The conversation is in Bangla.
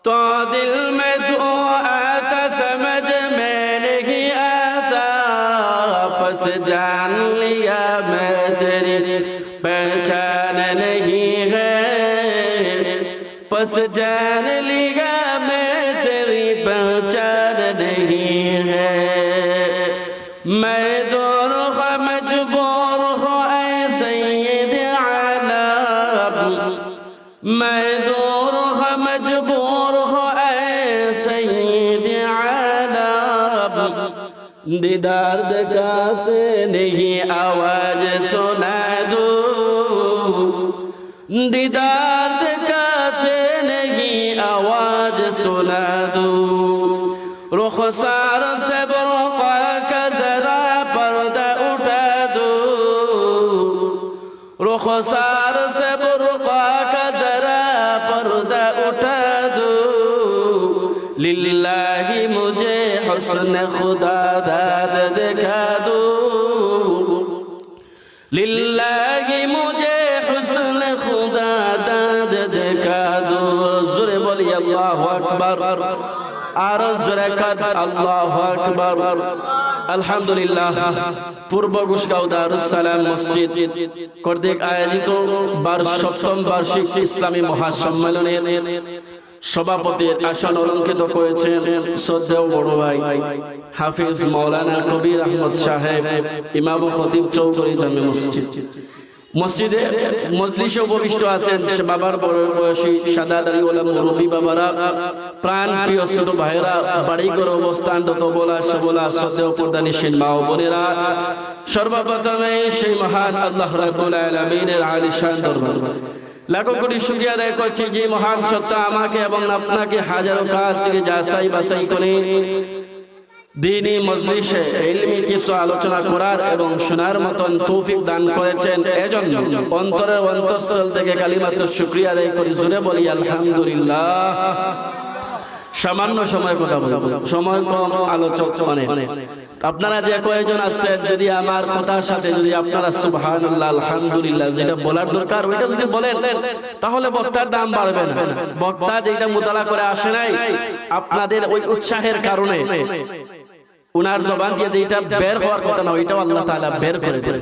तो दिल में जो आता समझ में नहीं आता, पस जान लिया मैं तेरी पहचान नहीं है, पस जान लिया मैं तेरी पहचान नहीं है। मैं दोनों का मजबूर हो ऐ सैयद आलम, मैं दोनों का मजबूर हो ऐ सैयद आलम, दीदार दिखाते नहीं आवाज सुना दो, दीदार दिखाते नहीं आवाज सुना दो। रुखसार से बुरक़ा का जरा पर्दा उठा दो, रुखसार से बुरक़ा का जरा पर्दा उठा दो। लिल्लाही मुझे हुस्न खुदा दाद दिखा दो, लिल्लाही मुझे हुस्न खुदा दाद दिखा दो। ज़ोरे बोलिए अल्लाहु अकबर, আর জোরে কাদ আল্লাহু আকবার। আলহামদুলিল্লাহ, পূর্ব গুশগাঁও দারুস সালাম মসজিদ কর্তৃক আয়োজিত ৭ম বার্ষিক ইসলামী মহাসম্মেলনের সভাপতি আসন অলঙ্কিত করেছেন শ্রদ্ধেয় বড় ভাই হাফিজ মাওলানা কবির আহমদ সাহেব, ইমাম ও খতিব চৌধুরী জামে মসজিদ। মসজিদে মজলিসে উপবিষ্ট আছেন বাবার বড় বয়সী সাদাদারি ওলামা মুরব্বী বাবারা, প্রাণ প্রিয় ছোট ভাইরা, বাড়ি ঘর অবস্থান যত বলা সবলা শ্রদ্ধেয় পর্দানিশীন মা ও বোনেরা, সর্বপ্রথমে সেই মহান আল্লাহ রাব্বুল আলামিনের আলিশান দরবার লাখো কোটি শুকরিয়া আদায় করছি যে মহান সত্তা আমাকে এবং আপনাকে হাজারো কাজ থেকে যাচাই বাছাই করে দ্বীনি মজলিসে ইলমি কিছু আলোচনা করার এবং শোনার মতন তৌফিক দান করেছেন। এজন্য অন্তরের অন্তঃস্থল থেকে কালিমাত শুকরিয়া আদায় করি। জোরে বলি আলহামদুলিল্লাহ। সামান্য সময় কথা বলবো, সময় কম, আলোচক অনেক। আপনারা যে কয়েকজন আছেন, যদি আমার কথার সাথে যদি আপনারা সুবহানাল্লাহ আলহামদুলিল্লাহ যেটা বলার দরকার ওইটা যদি বলেন, তাহলে বক্তার দাম বাড়বে না। বক্তা যেটা মুতালা করে আসে নাই, আপনাদের ওই উৎসাহের কারণে উনার জবান দিয়ে যেটা বের হওয়ার কথা না, ওইটাও আল্লাহ তাআলা বের করে দেন।